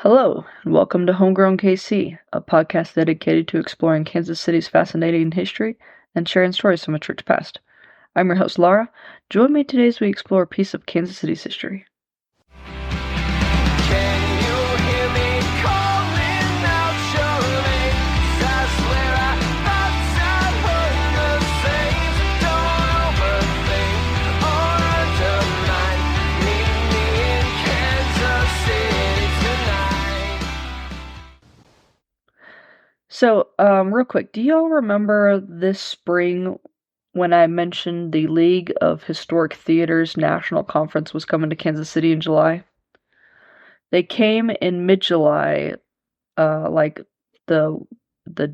Hello, and welcome to Homegrown KC, a podcast dedicated to exploring Kansas City's fascinating history and sharing stories from its rich past. I'm your host, Laura. Join me today as we explore a piece of Kansas City's history. So, real quick, do y'all remember this spring when I mentioned the League of Historic Theaters National Conference was coming to Kansas City in July? They came in mid-July, like the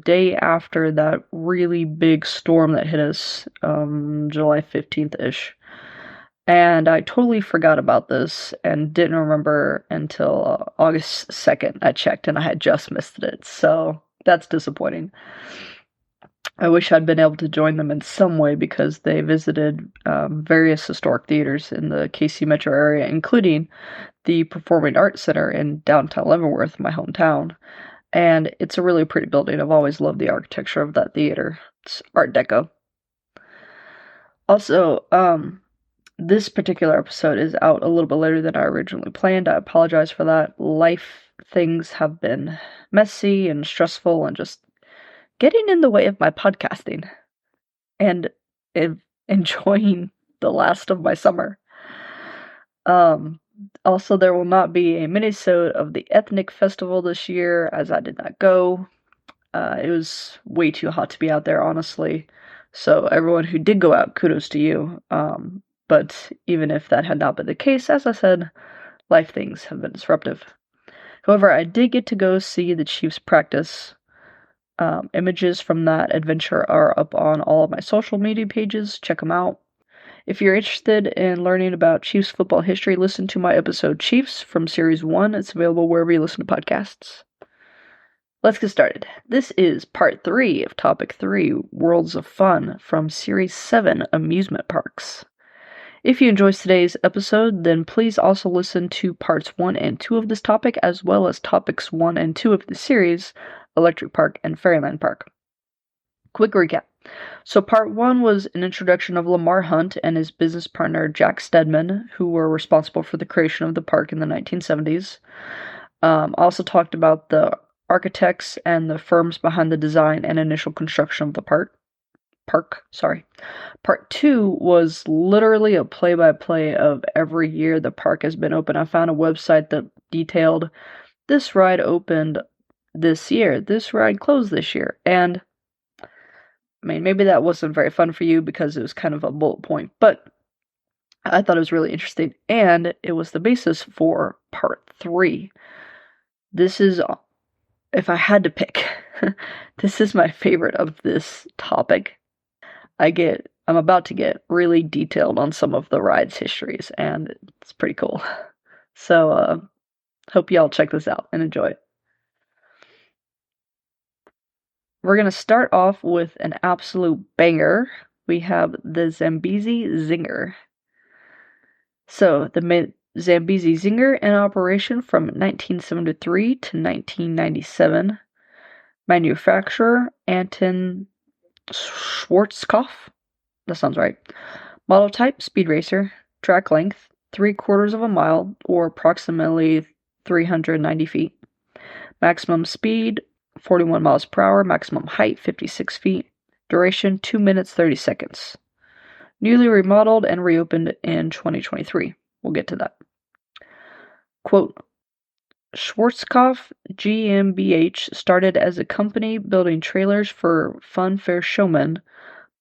day after that really big storm that hit us, July 15th-ish. And I totally forgot about this and didn't remember until August 2nd. I checked and I had just missed it, so that's disappointing. I wish I'd been able to join them in some way because they visited various historic theaters in the KC metro area, including the Performing Arts Center in downtown Leavenworth, my hometown. And it's a really pretty building. I've always loved the architecture of that theater. It's Art Deco. Also, this particular episode is out a little bit later than I originally planned. I apologize for that. Life things have been messy and stressful and just getting in the way of my podcasting and enjoying the last of my summer. Also, there will not be a minisode of the Ethnic Festival this year as I did not go. It was way too hot to be out there, honestly. So everyone who did go out, kudos to you. But even if that had not been the case, as I said, life things have been disruptive. However, I did get to go see the Chiefs practice. Images from that adventure are up on all of my social media pages. Check them out. If you're interested in learning about Chiefs football history, listen to my episode Chiefs from Series 1. It's available wherever you listen to podcasts. Let's get started. This is part 3 of Topic 3, Worlds of Fun, from Series 7, Amusement Parks. If you enjoyed today's episode, then please also listen to parts 1 and 2 of this topic, as well as topics 1 and 2 of the series, Electric Park and Fairyland Park. Quick recap. So part 1 was an introduction of Lamar Hunt and his business partner Jack Stedman, who were responsible for the creation of the park in the 1970s. Also talked about the architects and the firms behind the design and initial construction of the park. Part 2 was literally a play-by-play of every year the park has been open. I found a website that detailed this ride opened this year, this ride closed this year, and I mean, maybe that wasn't very fun for you because it was kind of a bullet point, but I thought it was really interesting, and it was the basis for part 3. This is, if I had to pick, this is my favorite of this topic. I'm about to get really detailed on some of the ride's histories, and it's pretty cool. So, hope y'all check this out and enjoy it. We're going to start off with an absolute banger. We have the Zambezi Zinger. So, the Zambezi Zinger in operation from 1973 to 1997. Manufacturer, Anton Schwarzkopf. That sounds right. Model type, speed racer. Track length, 3/4 of a mile, or approximately 390 feet. Maximum speed, 41 miles per hour, maximum height, 56 feet. Duration, 2 minutes, 30 seconds. Newly remodeled and reopened in 2023. We'll get to that. Quote, Schwarzkopf GmbH started as a company building trailers for fun fair showmen,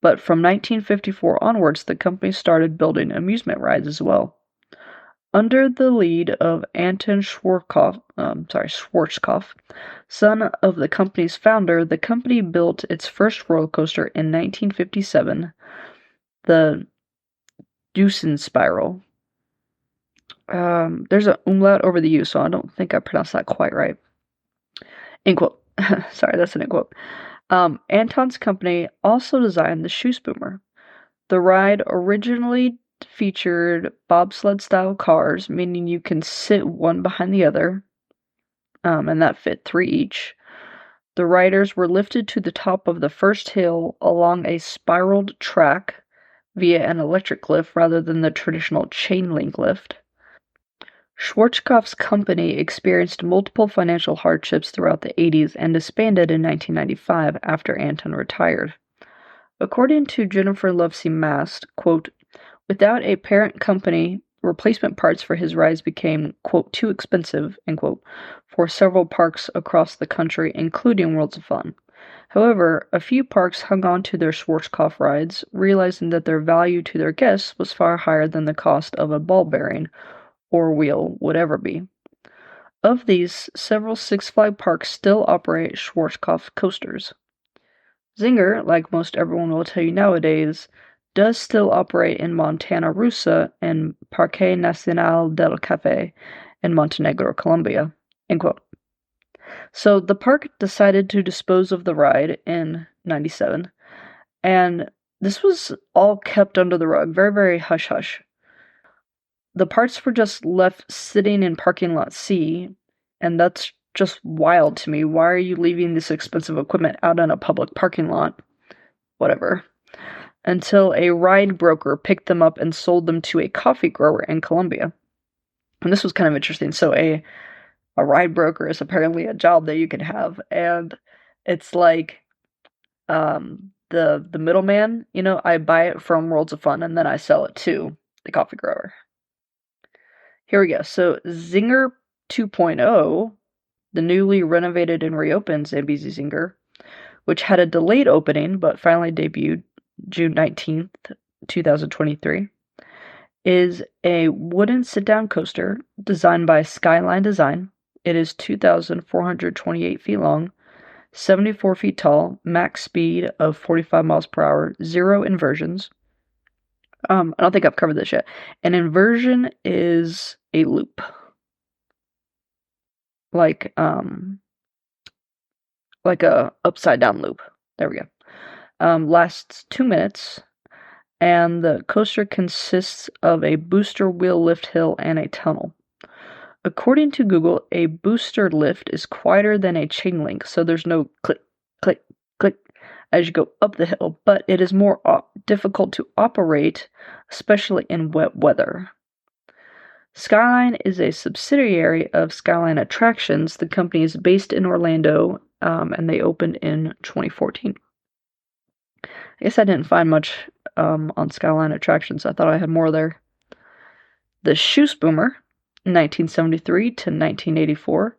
but from 1954 onwards, the company started building amusement rides as well. Under the lead of Anton Schwarzkopf, son of the company's founder, the company built its first roller coaster in 1957, the Deucen Spiral. There's an umlaut over the U, so I don't think I pronounced that quite right. End quote. Sorry, that's an end quote. Anton's company also designed the Schussboomer. The ride originally featured bobsled-style cars, meaning you can sit one behind the other. and that fit 3 each. The riders were lifted to the top of the first hill along a spiraled track via an electric lift rather than the traditional chain link lift. Schwarzkopf's company experienced multiple financial hardships throughout the 80s and disbanded in 1995 after Anton retired. According to Jennifer Lovesey Mast, quote, without a parent company, replacement parts for his rides became, quote, too expensive, end quote, for several parks across the country, including Worlds of Fun. However, a few parks hung on to their Schwarzkopf rides, realizing that their value to their guests was far higher than the cost of a ball bearing or wheel would ever be. Of these, several Six Flags parks still operate Schwarzkopf coasters. Zinger, like most everyone will tell you nowadays, does still operate in Montana Russa and Parque Nacional del Café in Montenegro, Colombia. End quote. So the park decided to dispose of the ride in 97, and this was all kept under the rug, very, very hush-hush. The parts were just left sitting in parking lot C, and that's just wild to me. Why are you leaving this expensive equipment out in a public parking lot? Whatever. Until a ride broker picked them up and sold them to a coffee grower in Colombia. And this was kind of interesting. So a ride broker is apparently a job that you can have, and it's like the middleman, I buy it from Worlds of Fun and then I sell it to the coffee grower. Here we go. So Zinger 2.0, the newly renovated and reopened Zambezi Zinger, which had a delayed opening but finally debuted June 19th, 2023, is a wooden sit-down coaster designed by Skyline Design. It is 2,428 feet long, 74 feet tall, max speed of 45 miles per hour, 0 inversions. I don't think I've covered this yet. An inversion is a loop. Like a upside down loop. There we go. Lasts 2 minutes, and the coaster consists of a booster wheel lift hill and a tunnel. According to Google, a booster lift is quieter than a chain link, so there's no click, click, click as you go up the hill, but it is more difficult to operate, especially in wet weather. Skyline is a subsidiary of Skyline Attractions. The company is based in Orlando, and they opened in 2014. I guess I didn't find much on Skyline Attractions. I thought I had more there. The Schussboomer, 1973 to 1984.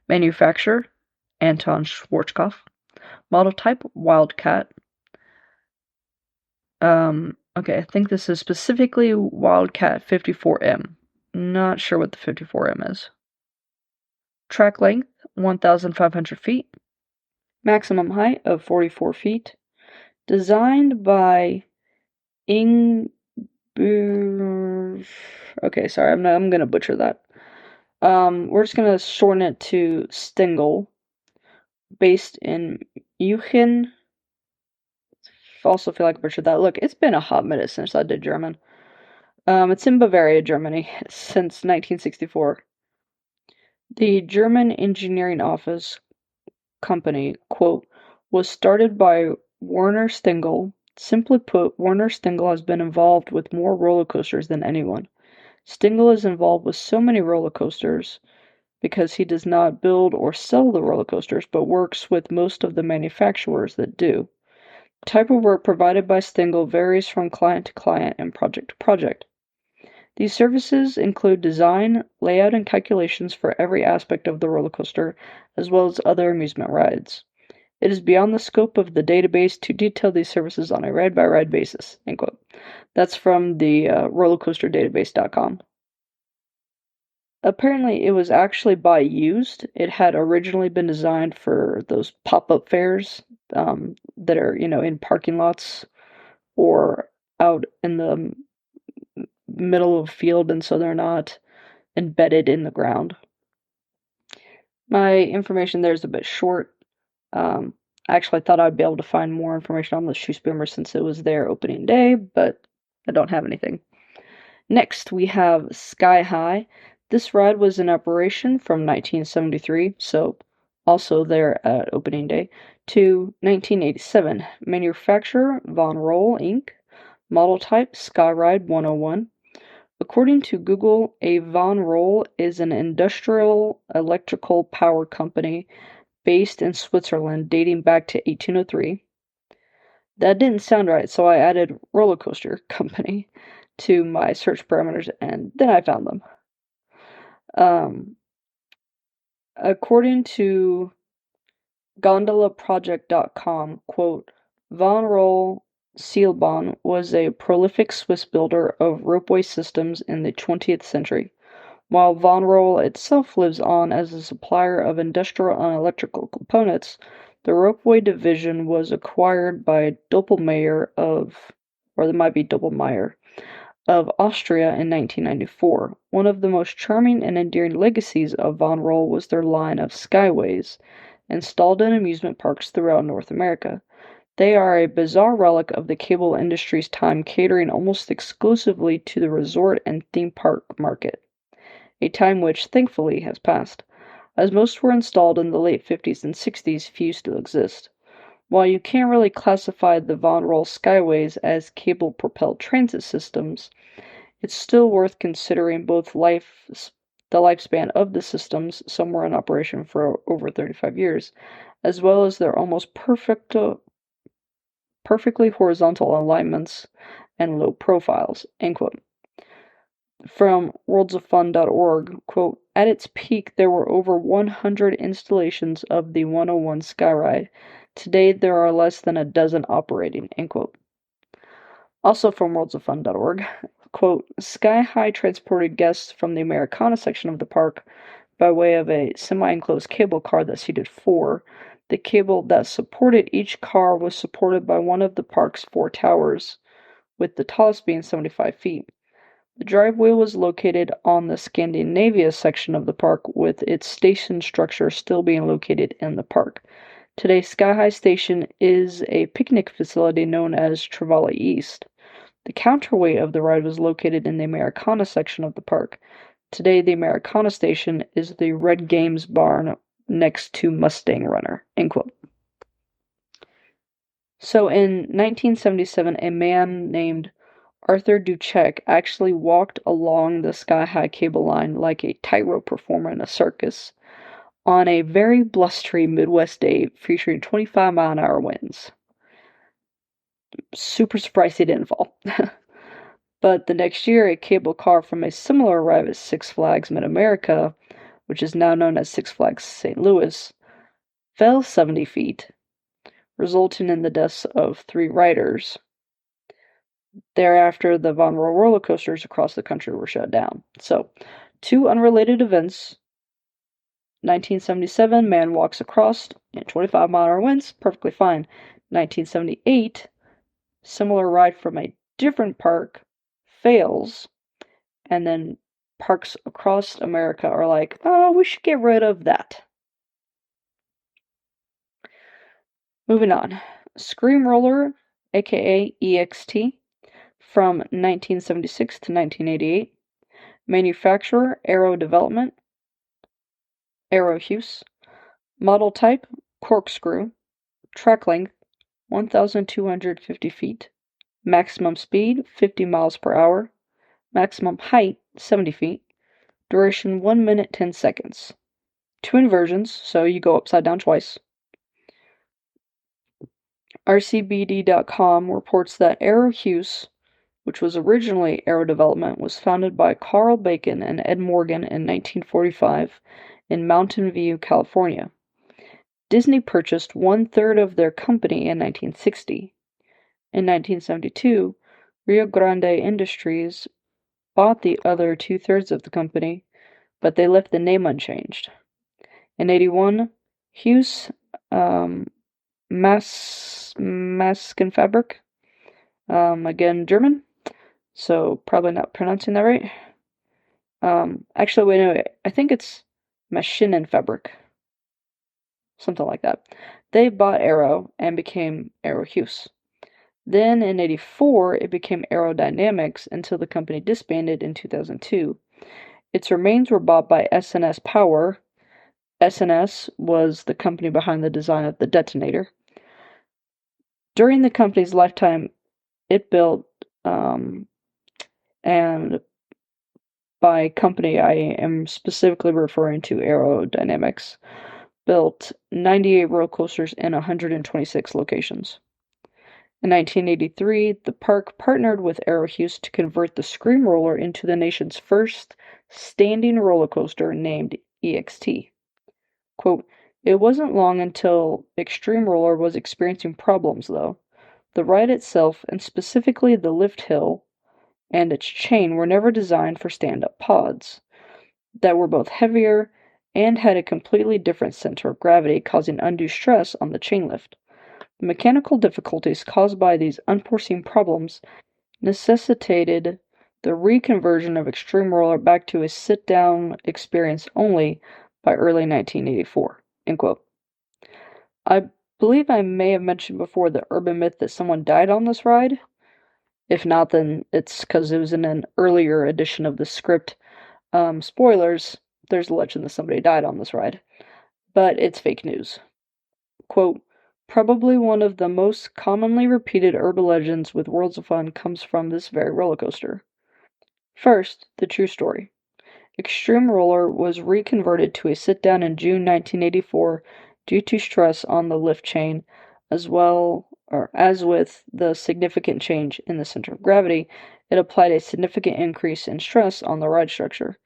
Manufacturer, Anton Schwarzkopf. Model type, Wildcat. Okay, I think this is specifically Wildcat 54M. Not sure what the 54M is. Track length, 1,500 feet. Maximum height of 44 feet. Designed by okay, sorry, I'm gonna butcher that. We're just gonna shorten it to Stengel, based in Euchen. Also feel like I butchered that. Look, it's been a hot minute since I did German. It's in Bavaria, Germany, since 1964. The German engineering office company, quote, was started by Werner Stengel. Simply put, Werner Stengel has been involved with more roller coasters than anyone. Stengel is involved with so many roller coasters because he does not build or sell the roller coasters, but works with most of the manufacturers that do. The type of work provided by Stengel varies from client to client and project to project. These services include design, layout, and calculations for every aspect of the roller coaster, as well as other amusement rides. It is beyond the scope of the database to detail these services on a ride-by-ride basis. End quote. That's from the rollercoasterdatabase.com. Apparently, it was actually by used. It had originally been designed for those pop-up fairs that are, in parking lots or out in the middle of a field, and so they're not embedded in the ground. My information there is a bit short. I actually thought I'd be able to find more information on the Schussboomer since it was their opening day, but I don't have anything. Next, we have Sky High. This ride was in operation from 1973, so also there at opening day, to 1987. Manufacturer Von Roll Inc. Model type Skyride 101. According to Google, a Von Roll is an industrial electrical power company based in Switzerland dating back to 1803. That didn't sound right, so I added roller coaster company to my search parameters and then I found them. According to gondolaproject.com, quote, Von Roll Seilbahn was a prolific Swiss builder of ropeway systems in the 20th century, while Von Roll itself lives on as a supplier of industrial and electrical components. The ropeway division was acquired by Doppelmayr of Austria in 1994. One of the most charming and endearing legacies of Von Roll was their line of Skyways, installed in amusement parks throughout North America. They are a bizarre relic of the cable industry's time, catering almost exclusively to the resort and theme park market, a time which, thankfully, has passed. As most were installed in the late 50s and 60s, few still exist. While you can't really classify the Von Roll Skyways as cable-propelled transit systems, it's still worth considering both the lifespan of the systems, some were in operation for over 35 years, as well as their almost perfectly horizontal alignments and low profiles, end quote. From worldsoffun.org, quote, at its peak there were over 100 installations of the 101 Skyride. Today there are less than a dozen operating, end quote. Also from worldsoffun.org, quote, Sky High transported guests from the Americana section of the park by way of a semi-enclosed cable car that seated 4. The cable that supported each car was supported by one of the park's 4 towers, with the tallest being 75 feet. The driveway was located on the Scandinavia section of the park, with its station structure still being located in the park. Today, Sky High Station is a picnic facility known as Trevally East. The counterweight of the ride was located in the Americana section of the park. Today, the Americana Station is the Red Games barn next to Mustang Runner, end quote. So in 1977, a man named Arthur Duchek actually walked along the sky-high cable line like a tightrope performer in a circus on a very blustery Midwest day featuring 25-mile-an-hour winds. Super surprised he didn't fall. But the next year, a cable car from a similar arrived at Six Flags Mid-America, which is now known as Six Flags St. Louis, fell 70 feet, resulting in the deaths of 3 riders. Thereafter, the Von Roll roller coasters across the country were shut down. So, 2 unrelated events. 1977, man walks across in 25-mile-an-hour winds, perfectly fine. 1978, similar ride from a different park fails, and then parks across America are like, oh, we should get rid of that. Moving on. Scream Roller, aka EXT, from 1976 to 1988. Manufacturer, Aero Development, Aero Hughes. Model type, corkscrew. Track length, 1,250 feet. Maximum speed, 50 miles per hour. Maximum height, 70 feet. Duration, 1 minute, 10 seconds. 2 inversions, so you go upside down twice. RCBD.com reports that Aero Hughes, which was originally Aero Development, was founded by Carl Bacon and Ed Morgan in 1945 in Mountain View, California. Disney purchased 1/3 of their company in 1960. In 1972, Rio Grande Industries bought the other 2/3 of the company, but they left the name unchanged. In 81, Hughes Maskenfabrik, again German, so probably not pronouncing that right. Actually, wait, no, I think it's Maschinenfabrik, something like that. They bought Aero and became Aero Hughes. Then in 84, it became Aerodynamics until the company disbanded in 2002. Its remains were bought by S&S Power. S&S was the company behind the design of the detonator. During the company's lifetime, it built, and by company I am specifically referring to Aerodynamics, built 98 roller coasters in 126 locations. In 1983, the park partnered with Aerohuse to convert the Scream Roller into the nation's first standing roller coaster named EXT. Quote, "It wasn't long until Extreme Roller was experiencing problems, though. The ride itself, and specifically the lift hill and its chain, were never designed for stand-up pods that were both heavier and had a completely different center of gravity, causing undue stress on the chain lift. The mechanical difficulties caused by these unforeseen problems necessitated the reconversion of Extreme Roller back to a sit-down experience only by early 1984." End quote. I believe I may have mentioned before the urban myth that someone died on this ride. If not, then it's because it was in an earlier edition of the script. Spoilers, there's a legend that somebody died on this ride. But it's fake news. Quote, "Probably one of the most commonly repeated urban legends with Worlds of Fun comes from this very roller coaster. First, the true story. Extreme Roller was reconverted to a sit-down in June 1984 due to stress on the lift chain, as with the significant change in the center of gravity, it applied a significant increase in stress on the ride structure.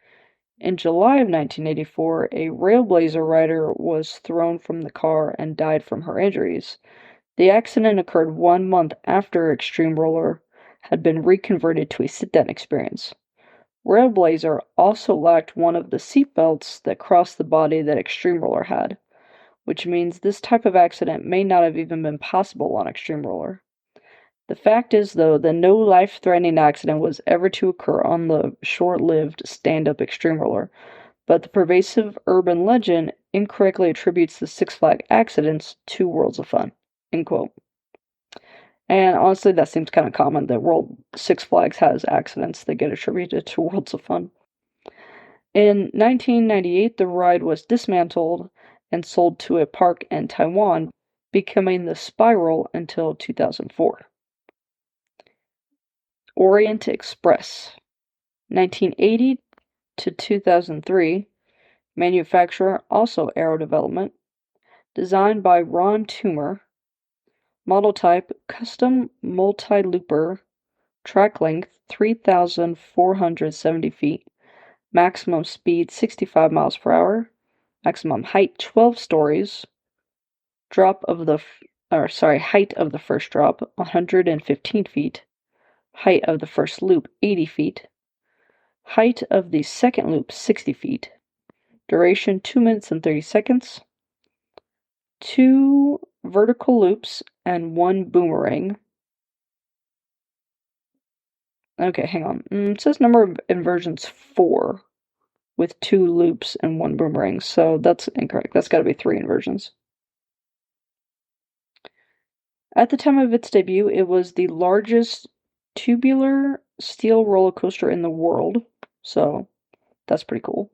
In July of 1984, a Railblazer rider was thrown from the car and died from her injuries. The accident occurred 1 month after Extreme Roller had been reconverted to a sit-down experience. Railblazer also lacked one of the seat belts that crossed the body that Extreme Roller had, which means this type of accident may not have even been possible on Extreme Roller. The fact is, though, that no life-threatening accident was ever to occur on the short-lived stand-up Extreme Roller, but the pervasive urban legend incorrectly attributes the Six Flags accidents to Worlds of Fun." End quote. And honestly, that seems kind of common that Six Flags has accidents that get attributed to Worlds of Fun. In 1998, the ride was dismantled and sold to a park in Taiwan, becoming the Spiral until 2004. Orient Express, 1980 to 2003, manufacturer also Aero Development, designed by Ron Toomer, model type custom multi-looper, track length 3,470 feet, maximum speed 65 miles per hour, maximum height 12 stories, height of the first drop 115 feet, height of the first loop 80 feet, height of the second loop 60 feet, duration 2 minutes and 30 seconds, 2 vertical loops and 1 boomerang. Okay, hang on. It says number of inversions 4 with 2 loops and 1 boomerang, so that's incorrect. That's got to be 3 inversions. At the time of its debut, it was the largest tubular steel roller coaster in the world, so that's pretty cool.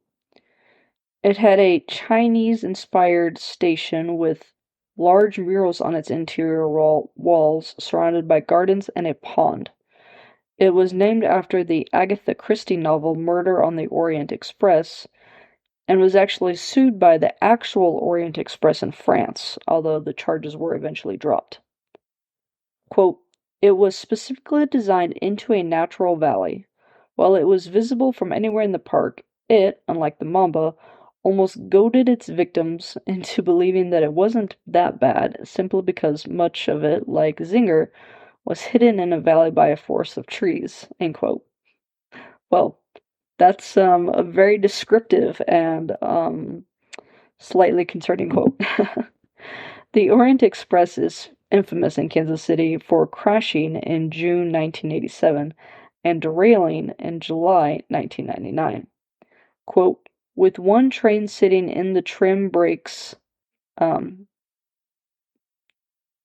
It had a Chinese-inspired station with large murals on its interior walls surrounded by gardens and a pond. It was named after the Agatha Christie novel Murder on the Orient Express, and was actually sued by the actual Orient Express in France, although the charges were eventually dropped. Quote, "It was specifically designed into a natural valley. While it was visible from anywhere in the park, it, unlike the Mamba, almost goaded its victims into believing that it wasn't that bad, simply because much of it, like Zinger, was hidden in a valley by a forest of trees." End quote. Well, that's a very descriptive and slightly concerning quote. The Orient Express is infamous in Kansas City for crashing in June 1987 and derailing in July 1999. Quote, "With one train sitting in the trim brakes, that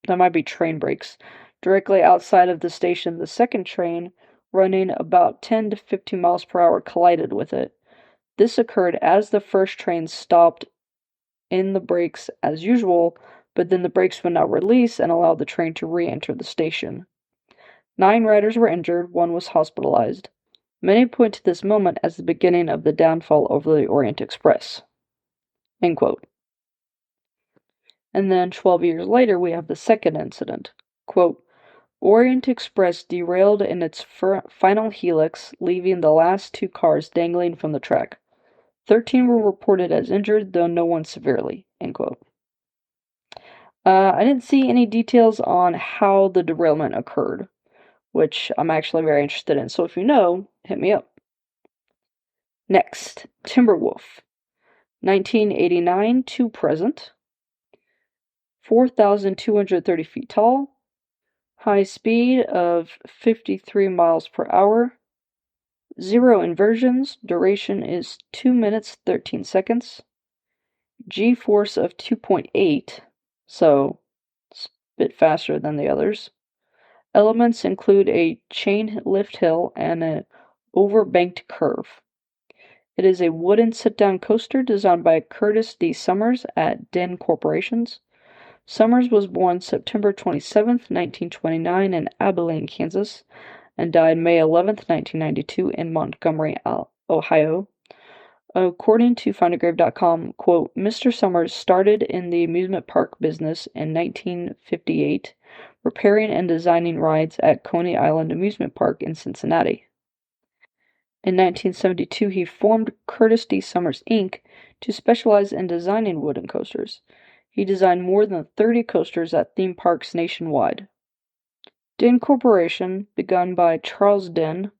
might be train brakes, directly outside of the station, the second train, running about 10 to 15 miles per hour, collided with it. This occurred as the first train stopped in the brakes as usual, but then the brakes would not release and allow the train to re-enter the station. 9 riders were injured, 1 was hospitalized. Many point to this moment as the beginning of the downfall of the Orient Express. End quote. And then 12 years later, we have the second incident. Quote, Orient Express derailed in its final helix, leaving the last 2 cars dangling from the track. 13 were reported as injured, though no one severely. End quote. I didn't see any details on how the derailment occurred, which I'm actually very interested in. So if you know, hit me up. Next, Timberwolf, 1989 to present, 4,230 feet tall, high speed of 53 miles per hour, 0 inversions, duration is 2 minutes 13 seconds, G-force of 2.8, so it's a bit faster than the others. Elements include a chain lift hill and an overbanked curve. It is a wooden sit-down coaster designed by Curtis D. Summers at Den Corporations. Summers was born September 27, 1929 in Abilene, Kansas, and died May 11, 1992 in Montgomery, Ohio. According to findagrave.com, quote, Mr. Summers started in the amusement park business in 1958, repairing and designing rides at Coney Island Amusement Park in Cincinnati. In 1972, he formed Curtis D. Summers, Inc. to specialize in designing wooden coasters. He designed more than 30 coasters at theme parks nationwide. Den Corporation, begun by Charles Den,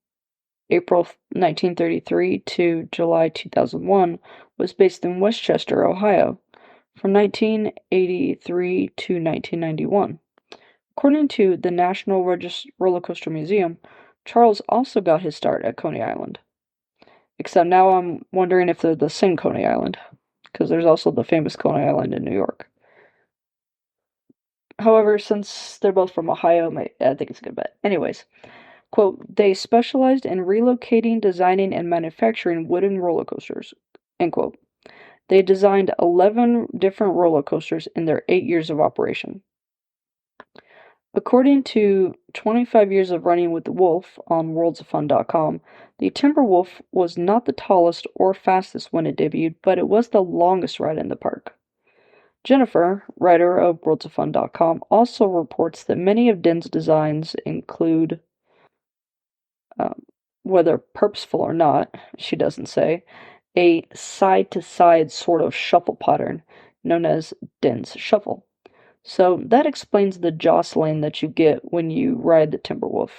April 1933 to July 2001, was based in Westchester, Ohio, from 1983 to 1991. According to the National Roller Coaster Museum, Charles also got his start at Coney Island. Except now I'm wondering if they're the same Coney Island, because there's also the famous Coney Island in New York. However, since they're both from Ohio, I think it's a good bet. Anyways, quote, they specialized in relocating, designing, and manufacturing wooden roller coasters, end quote. They designed 11 different roller coasters in their 8 years of operation. According to 25 years of running with the Wolf on worldsoffun.com, the Timberwolf was not the tallest or fastest when it debuted, but it was the longest ride in the park. Jennifer, writer of worldsoffun.com, also reports that many of Den's designs include, whether purposeful or not, she doesn't say, a side-to-side sort of shuffle pattern known as Den's Shuffle. So that explains the jostling that you get when you ride the Timberwolf.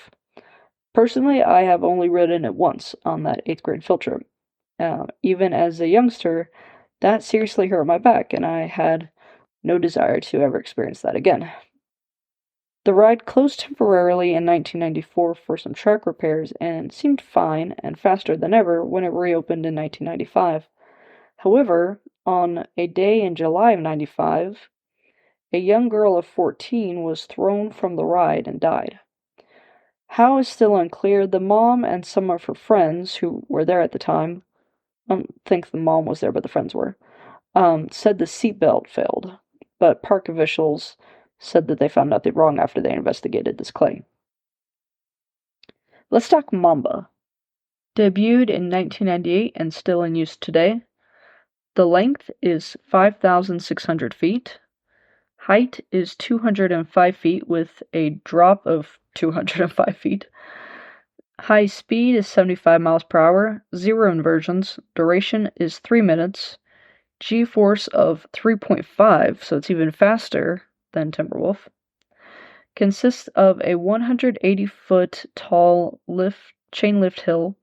Personally, I have only ridden it once on that 8th grade field trip. Even as a youngster, that seriously hurt my back, and I had no desire to ever experience that again. The ride closed temporarily in 1994 for some track repairs and seemed fine and faster than ever when it reopened in 1995. However, on a day in July of 95, a young girl of 14 was thrown from the ride and died. How is still unclear. The mom and some of her friends who were there at the time, I don't think the mom was there, but the friends were, said the seatbelt failed, but park officials said that they found nothing wrong after they investigated this claim. Let's talk Mamba. Debuted in 1998 and still in use today. The length is 5,600 feet. Height is 205 feet with a drop of 205 feet. High speed is 75 miles per hour, 0 inversions. Duration is 3 minutes. G-force of 3.5, so it's even faster than Timberwolf. Consists of a 180-foot tall chain lift hill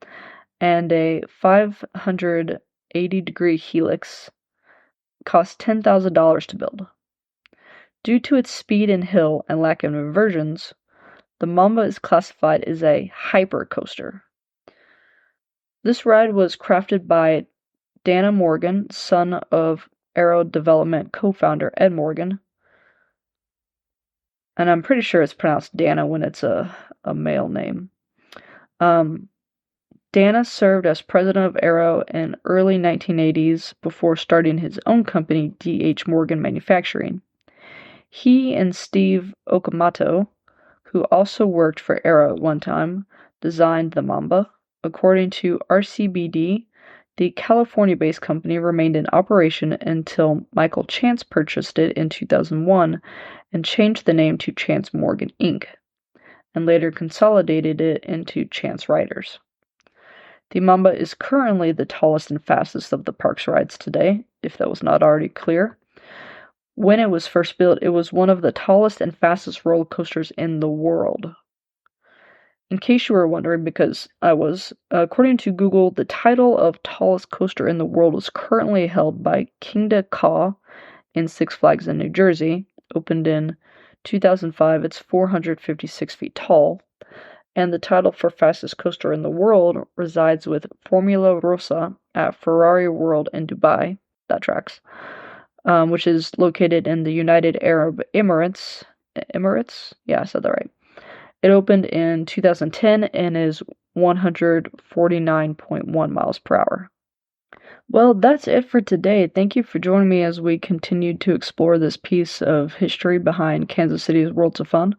and a 580-degree helix. Cost $10,000 to build. Due to its speed and hill and lack of inversions, the Mamba is classified as a hypercoaster. This ride was crafted by Dana Morgan, son of Aero Development co-founder Ed Morgan. And I'm pretty sure it's pronounced Dana when it's a male name. Dana served as president of Arrow in early 1980s before starting his own company, D.H. Morgan Manufacturing. He and Steve Okamoto, who also worked for Arrow at one time, designed the Mamba. According to RCBD, the California-based company remained in operation until Michael Chance purchased it in 2001 and changed the name to Chance Morgan Inc., and later consolidated it into Chance Riders. The Mamba is currently the tallest and fastest of the park's rides today, if that was not already clear. When it was first built, it was one of the tallest and fastest roller coasters in the world. In case you were wondering, because I was, according to Google, the title of tallest coaster in the world is currently held by Kingda Ka in Six Flags in New Jersey. Opened in 2005, it's 456 feet tall. And the title for fastest coaster in the world resides with Formula Rossa at Ferrari World in Dubai. That tracks. Which is located in the United Arab Emirates. Emirates? Yeah, I said that right. It opened in 2010 and is 149.1 miles per hour. Well, that's it for today. Thank you for joining me as we continue to explore this piece of history behind Kansas City's Worlds of Fun.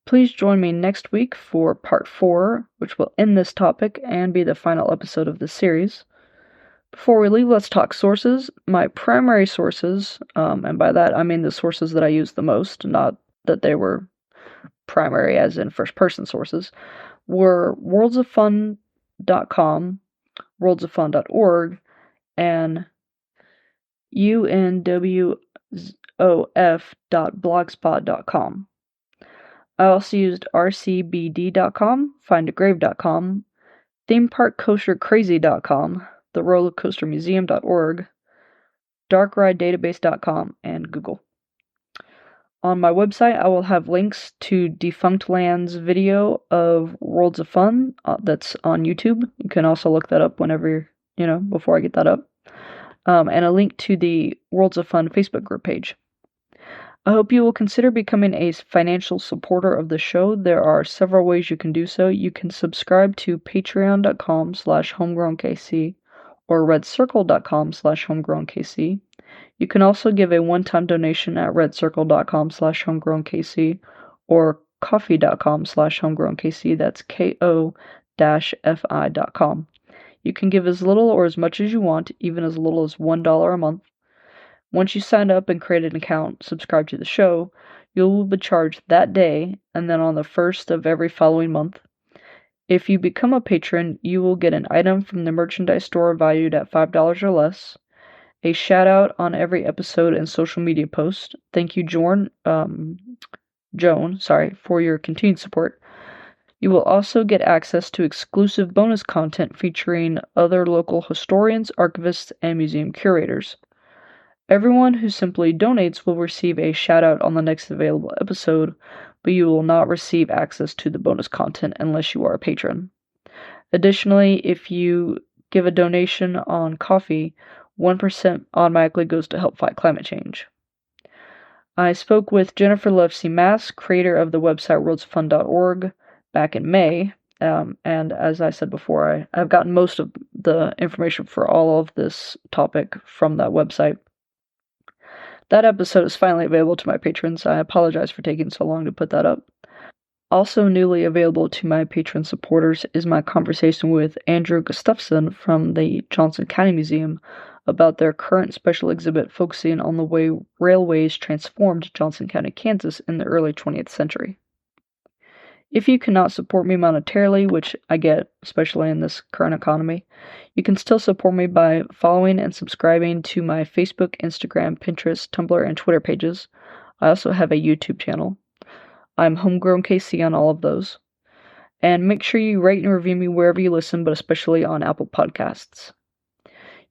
Please join me next week for part 4, which will end this topic and be the final episode of this series. Before we leave, let's talk sources. My primary sources, and by that I mean the sources that I use the most, not that they were primary as in first-person sources, were worldsoffun.com, worldsoffun.org, and unwof.blogspot.com. I also used rcbd.com, findagrave.com, themeparkcoastercrazy.com, therollercoastermuseum.org, darkridedatabase.com, and Google. On my website, I will have links to Defunct Land's video of Worlds of Fun that's on YouTube. You can also look that up whenever, before I get that up. And a link to the Worlds of Fun Facebook group page. I hope you will consider becoming a financial supporter of the show. There are several ways you can do so. You can subscribe to patreon.com/homegrownkc or redcircle.com/homegrownkc. You can also give a one-time donation at redcircle.com/homegrownkc or coffee.com/homegrownkc. That's ko-fi.com. You can give as little or as much as you want, even as little as $1 a month. Once you sign up and create an account, subscribe to the show, you will be charged that day and then on the first of every following month. If you become a patron, you will get an item from the merchandise store valued at $5 or less, a shout out on every episode and social media post. Thank you, Joan, for your continued support. You will also get access to exclusive bonus content featuring other local historians, archivists, and museum curators. Everyone who simply donates will receive a shout out on the next available episode, but you will not receive access to the bonus content unless you are a patron. Additionally, if you give a donation on Ko-fi, 1% automatically goes to help fight climate change. I spoke with Jennifer Levesey Mass, creator of the website worldsofun.org, back in May, and as I said before, I've gotten most of the information for all of this topic from that website. That episode is finally available to my patrons. I apologize for taking so long to put that up. Also newly available to my patron supporters is my conversation with Andrew Gustafson from the Johnson County Museum about their current special exhibit focusing on the way railways transformed Johnson County, Kansas in the early 20th century. If you cannot support me monetarily, which I get, especially in this current economy, you can still support me by following and subscribing to my Facebook, Instagram, Pinterest, Tumblr, and Twitter pages. I also have a YouTube channel. I'm Homegrown KC on all of those. And make sure you rate and review me wherever you listen, but especially on Apple Podcasts.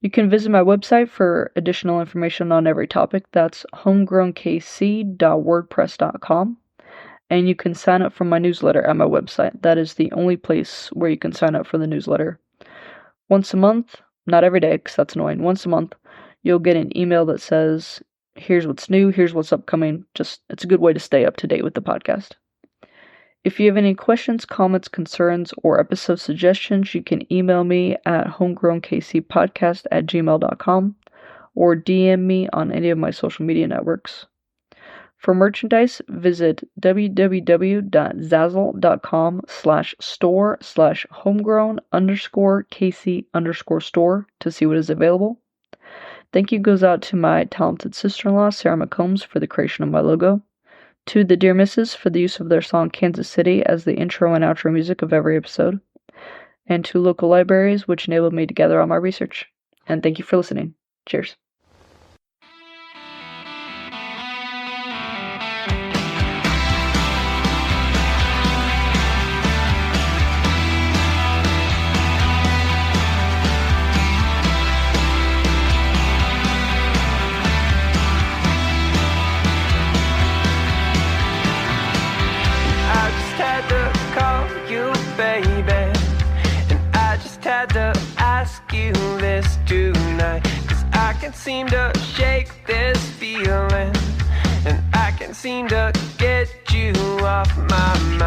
You can visit my website for additional information on every topic. That's homegrownkc.wordpress.com. And you can sign up for my newsletter at my website. That is the only place where you can sign up for the newsletter. Once a month, not every day because that's annoying, once a month, you'll get an email that says, here's what's new, here's what's upcoming. It's a good way to stay up to date with the podcast. If you have any questions, comments, concerns, or episode suggestions, you can email me at homegrownkcpodcast@gmail.com or DM me on any of my social media networks. For merchandise, visit www.zazzle.com/store/homegrown_kc_store to see what is available. Thank you goes out to my talented sister-in-law, Sarah McCombs, for the creation of my logo, to the Dear Misses for the use of their song Kansas City as the intro and outro music of every episode, and to local libraries, which enabled me to gather all my research. And thank you for listening. Cheers. Had to ask you this tonight, 'cause I can't seem to shake this feeling, and I can't seem to get you off my mind.